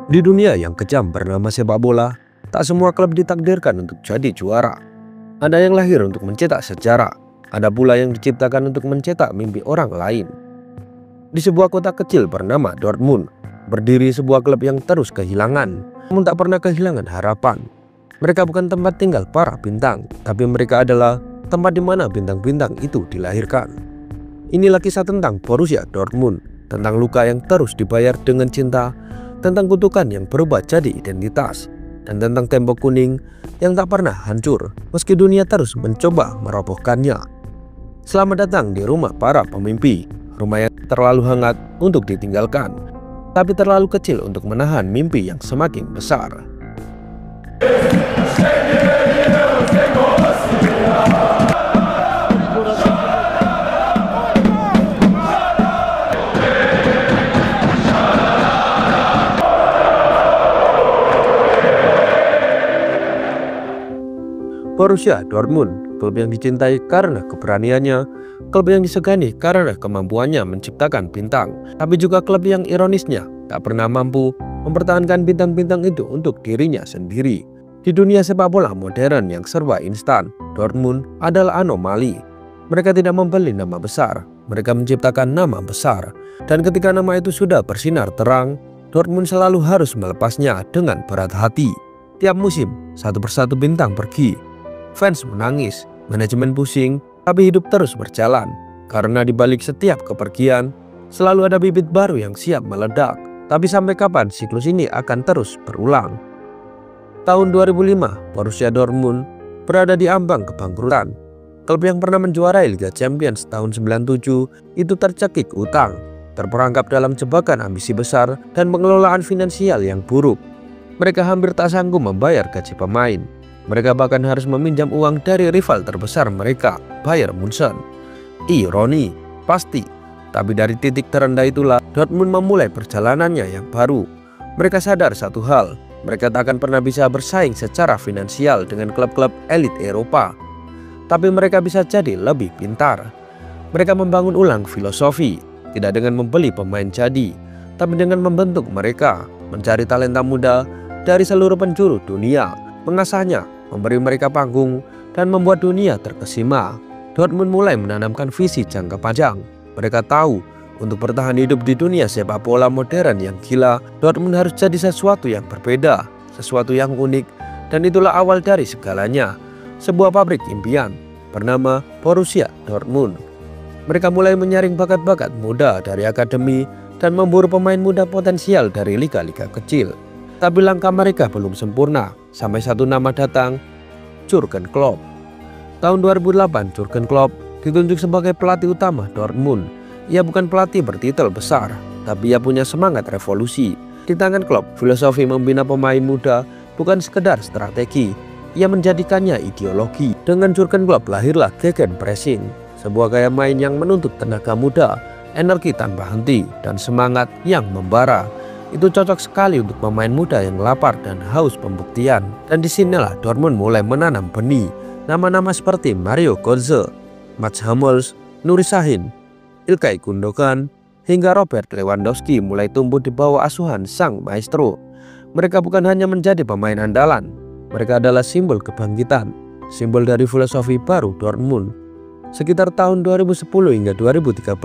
Di dunia yang kejam bernama sepak bola, tak semua klub ditakdirkan untuk jadi juara. Ada yang lahir untuk mencetak sejarah, ada pula yang diciptakan untuk mencetak mimpi orang lain. Di sebuah kota kecil bernama Dortmund, berdiri sebuah klub yang terus kehilangan, namun tak pernah kehilangan harapan. Mereka bukan tempat tinggal para bintang, tapi mereka adalah tempat di mana bintang-bintang itu dilahirkan. Inilah kisah tentang Borussia Dortmund, tentang luka yang terus dibayar dengan cinta, tentang kutukan yang berubah jadi identitas, dan tentang tembok kuning yang tak pernah hancur meski dunia terus mencoba merobohkannya. Selamat datang di rumah para pemimpi, rumah yang terlalu hangat untuk ditinggalkan, tapi terlalu kecil untuk menahan mimpi yang semakin besar. Borussia Dortmund, klub yang dicintai karena keberaniannya, klub yang disegani karena kemampuannya menciptakan bintang, tapi juga klub yang ironisnya tak pernah mampu mempertahankan bintang-bintang itu untuk dirinya sendiri. Di dunia sepak bola modern yang serba instan, Dortmund adalah anomali. Mereka tidak membeli nama besar, mereka menciptakan nama besar. Dan ketika nama itu sudah bersinar terang, Dortmund selalu harus melepasnya dengan berat hati. Tiap musim, satu persatu bintang pergi. Fans menangis, manajemen pusing, tapi hidup terus berjalan. Karena di balik setiap kepergian, selalu ada bibit baru yang siap meledak. Tapi sampai kapan siklus ini akan terus berulang? Tahun 2005, Borussia Dortmund berada di ambang kebangkrutan. Klub yang pernah menjuarai Liga Champions tahun 97 itu tercekik utang, terperangkap dalam jebakan ambisi besar dan pengelolaan finansial yang buruk. Mereka hampir tak sanggup membayar gaji pemain. Mereka bahkan harus meminjam uang dari rival terbesar mereka, Bayern Munchen. Ironi, pasti. Tapi dari titik terendah itulah Dortmund memulai perjalanannya yang baru. Mereka sadar satu hal, mereka tak akan pernah bisa bersaing secara finansial dengan klub-klub elit Eropa. Tapi mereka bisa jadi lebih pintar. Mereka membangun ulang filosofi, tidak dengan membeli pemain jadi, tapi dengan membentuk mereka, mencari talenta muda dari seluruh penjuru dunia, mengasahnya, memberi mereka panggung, dan membuat dunia terkesima. Dortmund mulai menanamkan visi jangka panjang. Mereka tahu, untuk bertahan hidup di dunia sepak bola modern yang gila, Dortmund harus jadi sesuatu yang berbeda, sesuatu yang unik, dan itulah awal dari segalanya. Sebuah pabrik impian, bernama Borussia Dortmund. Mereka mulai menyaring bakat-bakat muda dari akademi, dan memburu pemain muda potensial dari liga-liga kecil. Tapi langkah mereka belum sempurna, sampai satu nama datang, Jurgen Klopp. Tahun 2008, Jurgen Klopp ditunjuk sebagai pelatih utama Dortmund. Ia bukan pelatih bertitel besar, tapi ia punya semangat revolusi. Di tangan Klopp, filosofi membina pemain muda bukan sekedar strategi, ia menjadikannya ideologi. Dengan Jurgen Klopp lahirlah gegenpressing, sebuah gaya main yang menuntut tenaga muda, energi tanpa henti, dan semangat yang membara. Itu cocok sekali untuk pemain muda yang lapar dan haus pembuktian. Dan disinilah Dortmund mulai menanam benih. Nama-nama seperti Mario Götze, Mats Hummels, Nuri Sahin, Ilkay Gundogan, hingga Robert Lewandowski mulai tumbuh di bawah asuhan sang maestro. Mereka bukan hanya menjadi pemain andalan, mereka adalah simbol kebangkitan, simbol dari filosofi baru Dortmund. Sekitar tahun 2010 hingga 2013,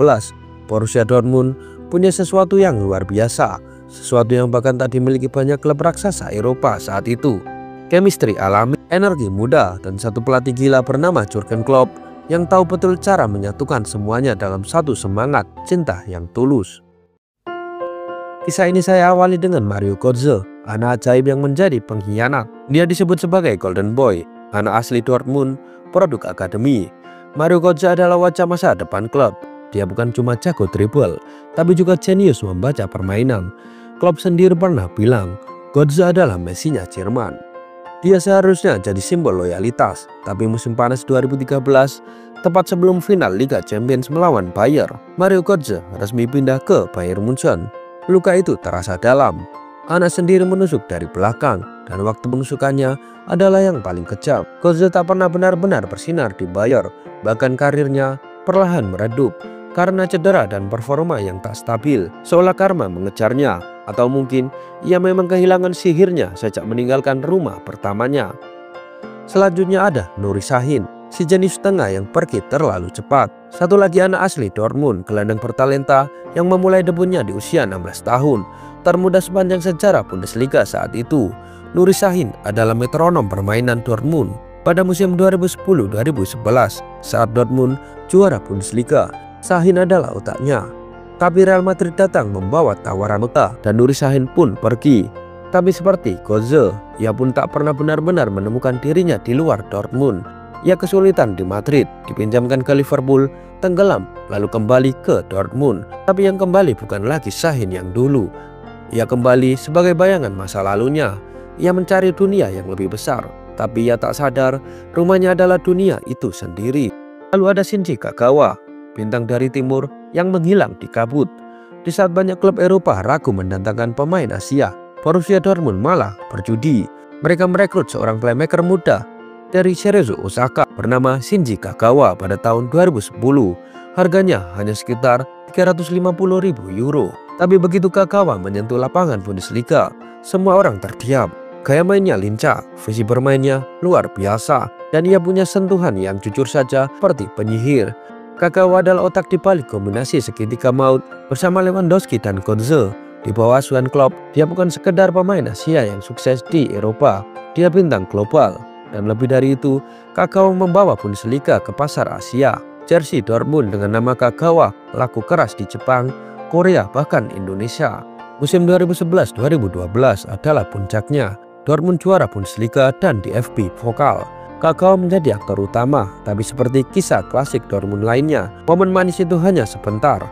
Borussia Dortmund punya sesuatu yang luar biasa. Sesuatu yang bahkan tak dimiliki banyak klub raksasa Eropa saat itu. Chemistry alami, energi muda, dan satu pelatih gila bernama Jurgen Klopp yang tahu betul cara menyatukan semuanya dalam satu semangat cinta yang tulus. Kisah ini saya awali dengan Mario Götze, anak ajaib yang menjadi pengkhianat. Dia disebut sebagai Golden Boy, anak asli Dortmund, produk akademi. Mario Götze adalah wajah masa depan klub. Dia bukan cuma jago dribble, tapi juga jenius membaca permainan. Klopp sendiri pernah bilang, Götze adalah Messi-nya Jerman. Dia seharusnya jadi simbol loyalitas, tapi musim panas 2013, tepat sebelum final Liga Champions melawan Bayern, Mario Götze resmi pindah ke Bayern Munchen. Luka itu terasa dalam. Anak sendiri menusuk dari belakang, dan waktu penusukannya adalah yang paling kejam. Götze tak pernah benar-benar bersinar di Bayern, bahkan karirnya perlahan meredup karena cedera dan performa yang tak stabil, seolah karma mengejarnya Atau mungkin ia memang kehilangan sihirnya sejak meninggalkan rumah pertamanya. Selanjutnya ada Nuri Sahin, si jenius tengah yang pergi terlalu cepat. Satu lagi anak asli Dortmund, gelandang bertalenta yang memulai debutnya di usia 16 tahun, termuda sepanjang sejarah Bundesliga saat itu. Nuri Sahin adalah metronom permainan Dortmund pada musim 2010-2011 saat Dortmund juara Bundesliga. Sahin adalah otaknya. Tapi Real Madrid datang membawa tawaran Mekah dan Nuri Sahin pun pergi. Tapi seperti Götze, ia pun tak pernah benar-benar menemukan dirinya di luar Dortmund. Ia kesulitan di Madrid, dipinjamkan ke Liverpool, tenggelam, lalu kembali ke Dortmund. Tapi yang kembali bukan lagi Sahin yang dulu. Ia kembali sebagai bayangan masa lalunya. Ia mencari dunia yang lebih besar, tapi ia tak sadar rumahnya adalah dunia itu sendiri. Lalu ada Shinji Kagawa, bintang dari timur yang menghilang di kabut. Di saat banyak klub Eropa ragu mendatangkan pemain Asia, Borussia Dortmund malah berjudi. Mereka merekrut seorang playmaker muda dari Cerezo Osaka bernama Shinji Kagawa pada tahun 2010. Harganya hanya sekitar 350.000 euro. Tapi begitu Kagawa menyentuh lapangan Bundesliga, semua orang terdiam. Gaya mainnya lincah, visi bermainnya luar biasa, dan ia punya sentuhan yang jujur saja seperti penyihir. Kagawa adalah otak di balik kombinasi segitiga maut bersama Lewandowski dan Götze. Di bawah asuhan Klopp, dia bukan sekedar pemain Asia yang sukses di Eropa, dia bintang global. Dan lebih dari itu, Kagawa membawa Bundesliga ke pasar Asia. Jersey Dortmund dengan nama Kagawa laku keras di Jepang, Korea, bahkan Indonesia. Musim 2011-2012 adalah puncaknya. Dortmund juara Bundesliga dan DFB Pokal. Kagawa menjadi aktor utama, tapi seperti kisah klasik Dortmund lainnya, momen manis itu hanya sebentar.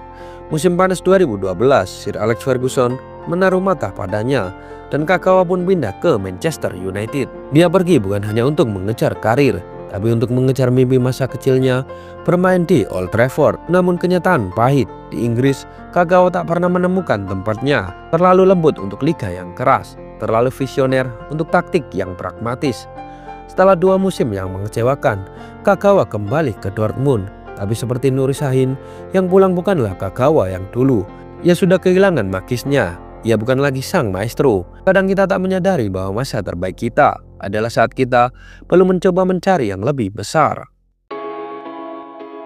Musim panas 2012, Sir Alex Ferguson menaruh mata padanya, dan Kagawa pun pindah ke Manchester United. Dia pergi bukan hanya untuk mengejar karir, tapi untuk mengejar mimpi masa kecilnya bermain di Old Trafford. Namun kenyataan pahit. Di Inggris, Kagawa tak pernah menemukan tempatnya. Terlalu lembut untuk liga yang keras, terlalu visioner untuk taktik yang pragmatis. Setelah 2 musim yang mengecewakan, Kagawa kembali ke Dortmund. Tapi seperti Nuri Sahin, yang pulang bukanlah Kagawa yang dulu. Ia sudah kehilangan magisnya. Ia bukan lagi sang maestro. Kadang kita tak menyadari bahwa masa terbaik kita adalah saat kita perlu mencoba mencari yang lebih besar.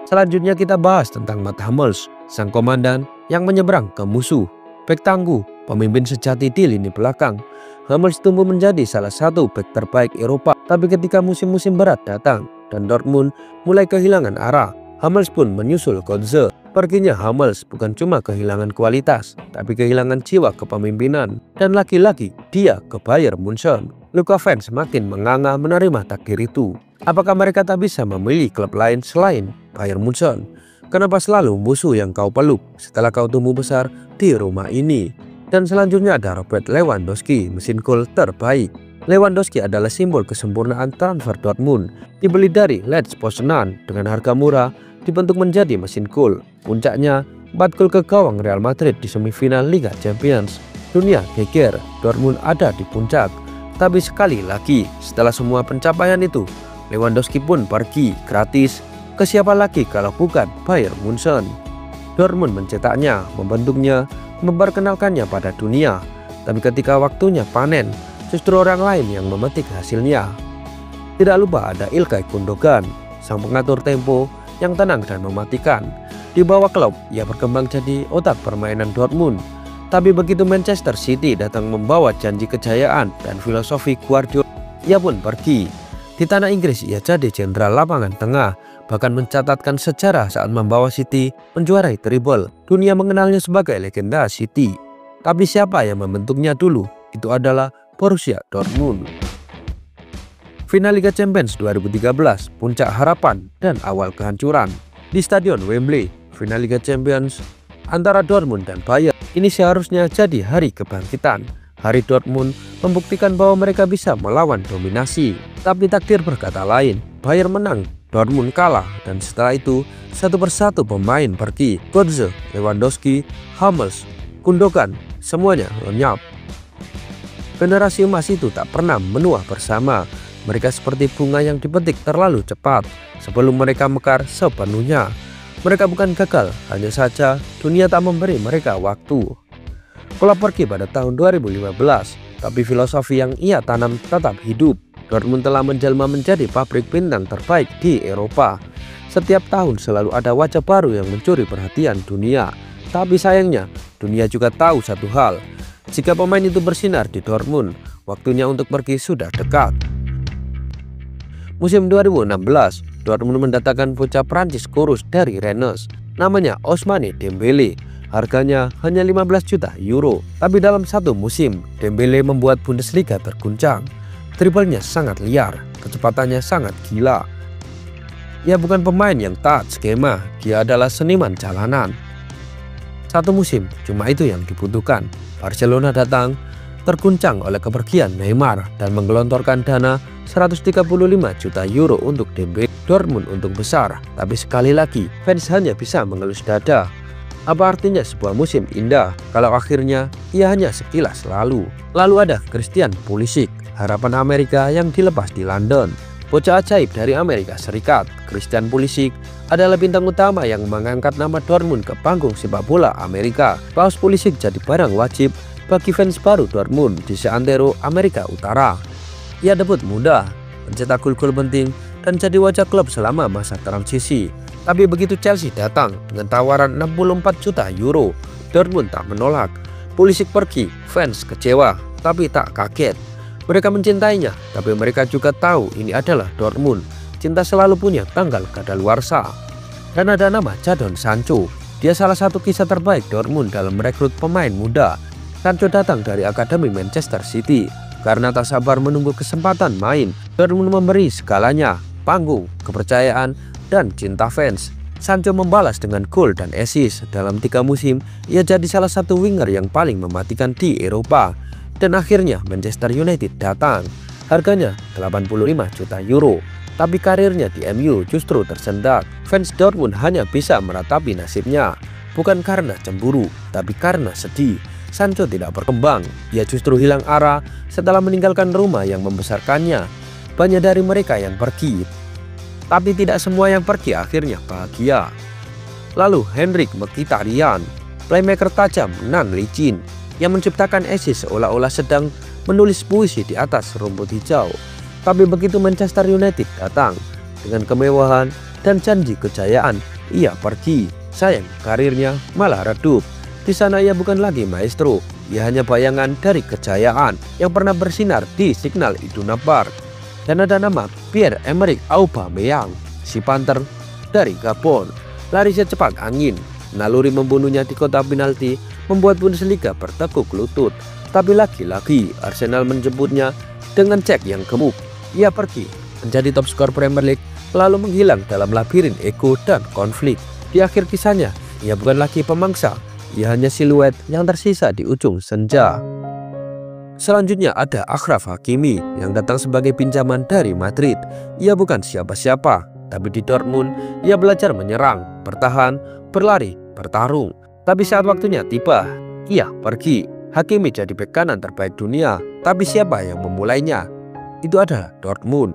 Selanjutnya kita bahas tentang Mats Hummels, sang komandan yang menyeberang ke musuh. Bek tangguh, pemimpin sejati di lini belakang. Hummels tumbuh menjadi salah satu bek terbaik Eropa. Tapi ketika musim-musim berat datang dan Dortmund mulai kehilangan arah, Hummels pun menyusul Götze. Perginya Hummels bukan cuma kehilangan kualitas, tapi kehilangan jiwa kepemimpinan. Dan lagi-lagi dia ke Bayern Munchen. Luka fans semakin menganga menerima takdir itu. Apakah mereka tak bisa memilih klub lain selain Bayern Munchen? Kenapa selalu musuh yang kau peluk setelah kau tumbuh besar di rumah ini? Dan selanjutnya ada Robert Lewandowski, mesin gol terbaik. Lewandowski adalah simbol kesempurnaan transfer Dortmund. Dibeli dari Lech Poznan dengan harga murah, dibentuk menjadi mesin gol. Puncaknya 4 gol ke gawang Real Madrid di semifinal Liga Champions. Dunia geger, Dortmund ada di puncak. Tapi sekali lagi, setelah semua pencapaian itu, Lewandowski pun pergi gratis. Ke siapa lagi kalau bukan Bayern Munchen? Dortmund mencetaknya, membentuknya, memperkenalkannya pada dunia. Tapi ketika waktunya panen, justru orang lain yang memetik hasilnya. Tidak lupa ada Ilkay Gundogan, sang pengatur tempo yang tenang dan mematikan. Di bawah klub, ia berkembang jadi otak permainan Dortmund. Tapi begitu Manchester City datang membawa janji kejayaan dan filosofi Guardiola, ia pun pergi. Di tanah Inggris, ia jadi jenderal lapangan tengah, bahkan mencatatkan sejarah saat membawa City menjuarai treble. Dunia mengenalnya sebagai legenda City. Tapi siapa yang membentuknya dulu? Itu adalah Borussia Dortmund. Final Liga Champions 2013, puncak harapan dan awal kehancuran. Di Stadion Wembley, final Liga Champions antara Dortmund dan Bayern. Ini seharusnya jadi hari kebangkitan. Hari Dortmund membuktikan bahwa mereka bisa melawan dominasi. Tapi takdir berkata lain. Bayern menang, Dortmund kalah, dan setelah itu satu persatu pemain pergi. Götze, Lewandowski, Hummels, Gundogan, semuanya lenyap. Generasi emas itu tak pernah menua bersama. Mereka seperti bunga yang dipetik terlalu cepat sebelum mereka mekar sepenuhnya. Mereka bukan gagal, hanya saja dunia tak memberi mereka waktu. Klopp pergi pada tahun 2015, tapi filosofi yang ia tanam tetap hidup. Dortmund telah menjelma menjadi pabrik bintang terbaik di Eropa. Setiap tahun selalu ada wajah baru yang mencuri perhatian dunia. Tapi sayangnya, dunia juga tahu satu hal. Jika pemain itu bersinar di Dortmund, waktunya untuk pergi sudah dekat. Musim 2016, Dortmund mendatangkan bocah Prancis kurus dari Rennes. Namanya Ousmane Dembélé. Harganya hanya 15 juta euro. Tapi dalam satu musim, Dembélé membuat Bundesliga terguncang. Dribblenya sangat liar, kecepatannya sangat gila. Ia bukan pemain yang taat skema, dia adalah seniman jalanan. Satu musim, cuma itu yang dibutuhkan. Barcelona datang, terguncang oleh kepergian Neymar dan menggelontorkan dana 135 juta euro untuk Dembélé. Dortmund untung besar, tapi sekali lagi fans hanya bisa mengelus dada. Apa artinya sebuah musim indah kalau akhirnya ia hanya sekilas lalu? Lalu ada Christian Pulisic, harapan Amerika yang dilepas di London. Bocah ajaib dari Amerika Serikat, Christian Pulisic adalah bintang utama yang mengangkat nama Dortmund ke panggung sepak bola Amerika. Paus Pulisic jadi barang wajib bagi fans baru Dortmund di seantero Amerika Utara. Ia debut muda, mencetak gol-gol penting dan jadi wajah klub selama masa transisi. Tapi begitu Chelsea datang dengan tawaran 64 juta euro, Dortmund tak menolak. Pulisic pergi, fans kecewa, tapi tak kaget. Mereka mencintainya, tapi mereka juga tahu ini adalah Dortmund. Cinta selalu punya tanggal kadaluarsa. Dan ada nama Jadon Sancho. Dia salah satu kisah terbaik Dortmund dalam merekrut pemain muda. Sancho datang dari Akademi Manchester City. Karena tak sabar menunggu kesempatan main, Dortmund memberi segalanya, panggung, kepercayaan, dan cinta fans. Sancho membalas dengan gol dan assist. Dalam 3 musim, ia jadi salah satu winger yang paling mematikan di Eropa. Dan akhirnya Manchester United datang. Harganya 85 juta euro. Tapi karirnya di MU justru tersendat. Fans Dortmund hanya bisa meratapi nasibnya. Bukan karena cemburu, tapi karena sedih. Sancho tidak berkembang. Ia justru hilang arah setelah meninggalkan rumah yang membesarkannya. Banyak dari mereka yang pergi, tapi tidak semua yang pergi akhirnya bahagia. Lalu Henrik Mkhitaryan, playmaker tajam nan licin, yang menciptakan assist seolah-olah sedang menulis puisi di atas rumput hijau. Tapi begitu Manchester United datang dengan kemewahan dan janji kejayaan, ia pergi. Sayang, karirnya malah redup. Di sana ia bukan lagi maestro, ia hanya bayangan dari kejayaan yang pernah bersinar di Signal Iduna Park. Dan ada nama Pierre-Emerick Aubameyang, si Panther dari Gabon. Lari secepat angin, naluri membunuhnya di kotak penalti membuat Bundesliga bertekuk lutut. Tapi lagi-lagi Arsenal menjemputnya dengan cek yang gemuk. Ia pergi menjadi top skor Premier League, lalu menghilang dalam labirin ego dan konflik. Di akhir kisahnya, ia bukan lagi pemangsa, ia hanya siluet yang tersisa di ujung senja. Selanjutnya ada Achraf Hakimi yang datang sebagai pinjaman dari Madrid. Ia bukan siapa-siapa, tapi di Dortmund ia belajar menyerang, bertahan, berlari, bertarung. Tapi saat waktunya tiba, ia pergi. Hakimi jadi bek kanan terbaik dunia, tapi siapa yang memulainya? Itu adalah Dortmund.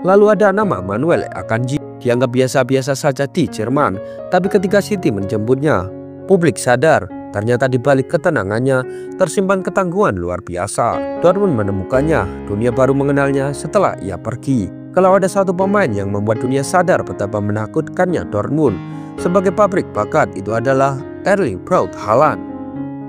Lalu ada nama Manuel Akanji, dianggap biasa-biasa saja di Jerman, tapi ketika City menjemputnya, publik sadar ternyata di balik ketenangannya tersimpan ketangguhan luar biasa. Dortmund menemukannya, dunia baru mengenalnya setelah ia pergi. Kalau ada satu pemain yang membuat dunia sadar betapa menakutkannya Dortmund sebagai pabrik bakat, itu adalah Erling Braut Haaland.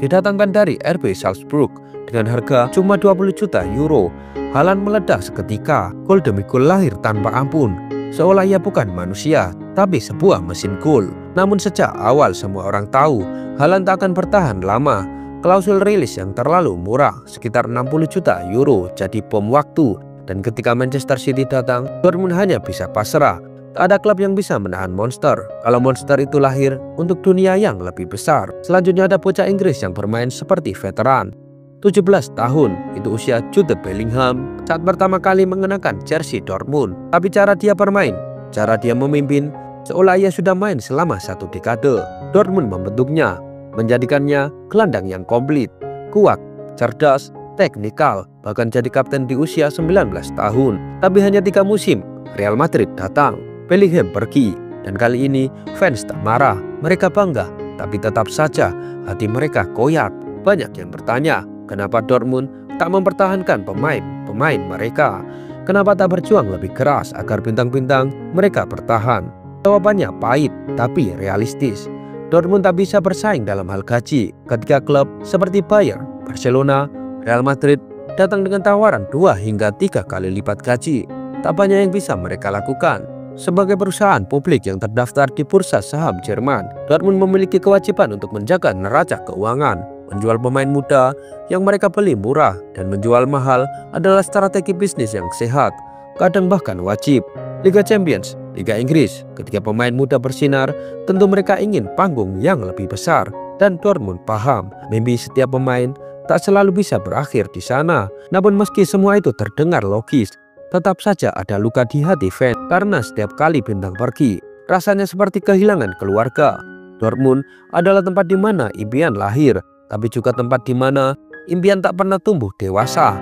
Didatangkan dari RB Salzburg dengan harga cuma 20 juta euro, Haaland meledak seketika. Gol demi gol lahir tanpa ampun, seolah ia bukan manusia tapi sebuah mesin gol. Namun sejak awal semua orang tahu Haaland tak akan bertahan lama. Klausul rilis yang terlalu murah, sekitar 60 juta euro, jadi bom waktu. Dan ketika Manchester City datang, Dortmund hanya bisa pasrah. Tak ada klub yang bisa menahan monster kalau monster itu lahir untuk dunia yang lebih besar. Selanjutnya ada bocah Inggris yang bermain seperti veteran. 17 tahun, itu usia Jude Bellingham saat pertama kali mengenakan jersey Dortmund. Tapi cara dia bermain, cara dia memimpin, seolah ia sudah main selama 1 dekade. Dortmund membentuknya, menjadikannya gelandang yang komplit, kuat, cerdas, teknikal, bahkan jadi kapten di usia 19 tahun. Tapi hanya 3 musim, Real Madrid datang. Bellingham pergi, dan kali ini fans tak marah, mereka bangga, tapi tetap saja hati mereka koyak. Banyak yang bertanya, kenapa Dortmund tak mempertahankan pemain mereka? Kenapa tak berjuang lebih keras agar bintang-bintang mereka bertahan? Jawabannya pahit tapi realistis. Dortmund tak bisa bersaing dalam hal gaji ketika klub seperti Bayern, Barcelona, Real Madrid datang dengan tawaran 2 hingga 3 kali lipat gaji. Tak banyak yang bisa mereka lakukan. Sebagai perusahaan publik yang terdaftar di bursa saham Jerman, Dortmund memiliki kewajiban untuk menjaga neraca keuangan. Menjual pemain muda yang mereka beli murah dan menjual mahal adalah strategi bisnis yang sehat, kadang bahkan wajib. Liga Champions, Liga Inggris, ketika pemain muda bersinar, tentu mereka ingin panggung yang lebih besar. Dan Dortmund paham, mimpi setiap pemain tak selalu bisa berakhir di sana. Namun meski semua itu terdengar logis, tetap saja ada luka di hati fans karena setiap kali bintang pergi, rasanya seperti kehilangan keluarga. Dortmund adalah tempat di mana impian lahir, tapi juga tempat di mana impian tak pernah tumbuh dewasa.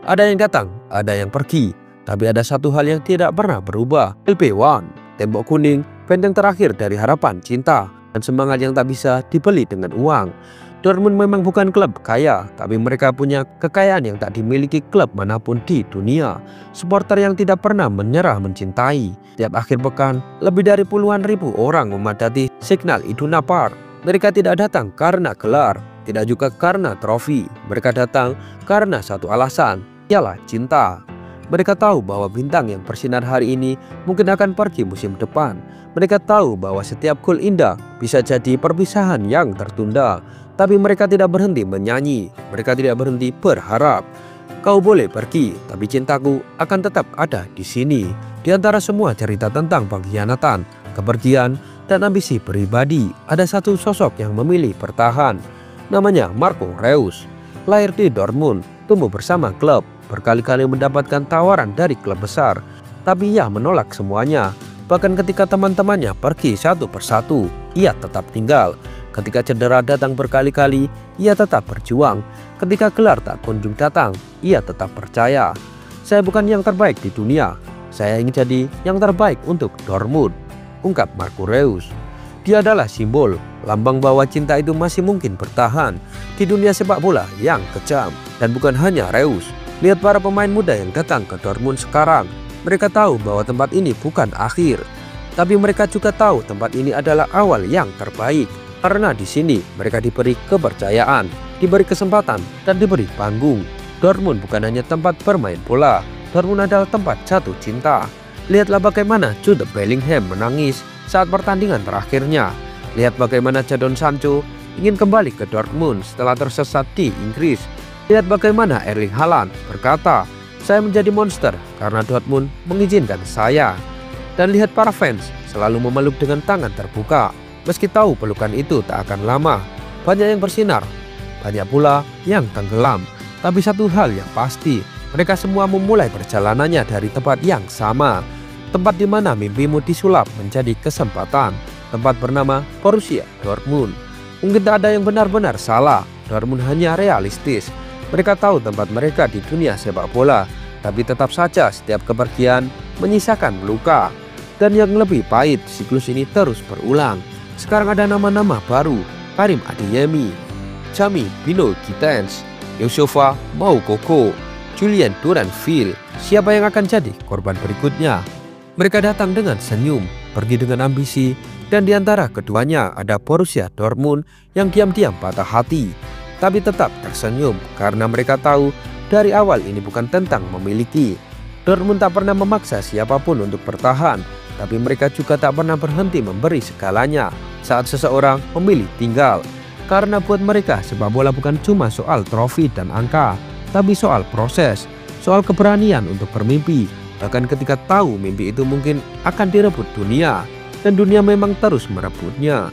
Ada yang datang, ada yang pergi, tapi ada satu hal yang tidak pernah berubah. LB1, tembok kuning, benteng terakhir dari harapan, cinta, dan semangat yang tak bisa dibeli dengan uang. Dortmund memang bukan klub kaya, tapi mereka punya kekayaan yang tak dimiliki klub manapun di dunia. Supporter yang tidak pernah menyerah mencintai. Tiap akhir pekan, lebih dari puluhan ribu orang memadati Signal Iduna Park. Mereka tidak datang karena gelar, tidak juga karena trofi. Mereka datang karena satu alasan, ialah cinta. Mereka tahu bahwa bintang yang bersinar hari ini mungkin akan pergi musim depan. Mereka tahu bahwa setiap gol indah bisa jadi perpisahan yang tertunda. Tapi mereka tidak berhenti menyanyi, mereka tidak berhenti berharap. Kau boleh pergi, tapi cintaku akan tetap ada di sini. Di antara semua cerita tentang pengkhianatan, kepergian, dan ambisi pribadi, ada satu sosok yang memilih bertahan. Namanya Marco Reus. Lahir di Dortmund, tumbuh bersama klub, berkali-kali mendapatkan tawaran dari klub besar, tapi ia menolak semuanya. Bahkan ketika teman-temannya pergi satu persatu, ia tetap tinggal. Ketika cedera datang berkali-kali, ia tetap berjuang. Ketika gelar tak kunjung datang, ia tetap percaya. Saya bukan yang terbaik di dunia, saya ingin jadi yang terbaik untuk Dortmund, ungkap Marco Reus. Dia adalah simbol, lambang bahwa cinta itu masih mungkin bertahan di dunia sepak bola yang kejam. Dan bukan hanya Reus, lihat para pemain muda yang datang ke Dortmund sekarang. Mereka tahu bahwa tempat ini bukan akhir, tapi mereka juga tahu tempat ini adalah awal yang terbaik. Karena di sini mereka diberi kepercayaan, diberi kesempatan, dan diberi panggung. Dortmund bukan hanya tempat bermain bola, Dortmund adalah tempat jatuh cinta. Lihatlah bagaimana Jude Bellingham menangis saat pertandingan terakhirnya. Lihat bagaimana Jadon Sancho ingin kembali ke Dortmund setelah tersesat di Inggris. Lihat bagaimana Erling Haaland berkata, "Saya menjadi monster karena Dortmund mengizinkan saya." Dan lihat para fans selalu memeluk dengan tangan terbuka. Meski tahu pelukan itu tak akan lama, banyak yang bersinar, banyak pula yang tenggelam. Tapi satu hal yang pasti, mereka semua memulai perjalanannya dari tempat yang sama. Tempat di mana mimpimu disulap menjadi kesempatan. Tempat bernama Borussia Dortmund. Mungkin tak ada yang benar-benar salah, Dortmund hanya realistis. Mereka tahu tempat mereka di dunia sepak bola, tapi tetap saja setiap kepergian menyisakan luka. Dan yang lebih pahit, siklus ini terus berulang. Sekarang ada nama-nama baru, Karim Adeyemi, Jamie Bino Gittens, Youssoufa Moukoko, Julian Duranville. Siapa yang akan jadi korban berikutnya? Mereka datang dengan senyum, pergi dengan ambisi, dan di antara keduanya ada Borussia Dortmund yang diam-diam patah hati, tapi tetap tersenyum karena mereka tahu dari awal ini bukan tentang memiliki. Dortmund tak pernah memaksa siapapun untuk bertahan, tapi mereka juga tak pernah berhenti memberi segalanya saat seseorang memilih tinggal. Karena buat mereka sepak bola bukan cuma soal trofi dan angka, tapi soal proses, soal keberanian untuk bermimpi. Bahkan ketika tahu mimpi itu mungkin akan direbut dunia, dan dunia memang terus merebutnya.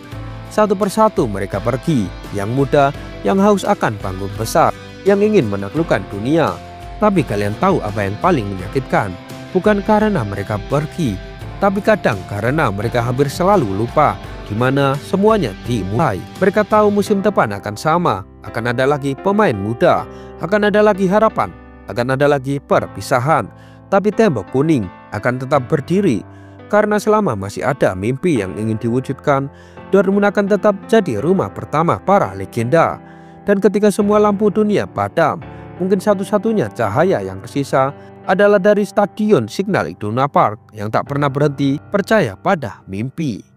Satu persatu mereka pergi, yang muda, yang haus akan panggung besar, yang ingin menaklukkan dunia. Tapi kalian tahu apa yang paling menyakitkan? Bukan karena mereka pergi, tapi kadang karena mereka hampir selalu lupa gimana semuanya dimulai. Mereka tahu musim depan akan sama, akan ada lagi pemain muda, akan ada lagi harapan, akan ada lagi perpisahan. Tapi tembok kuning akan tetap berdiri. Karena selama masih ada mimpi yang ingin diwujudkan, Dortmund akan tetap jadi rumah pertama para legenda. Dan ketika semua lampu dunia padam, mungkin satu-satunya cahaya yang tersisa adalah dari Stadion Signal Iduna Park yang tak pernah berhenti percaya pada mimpi.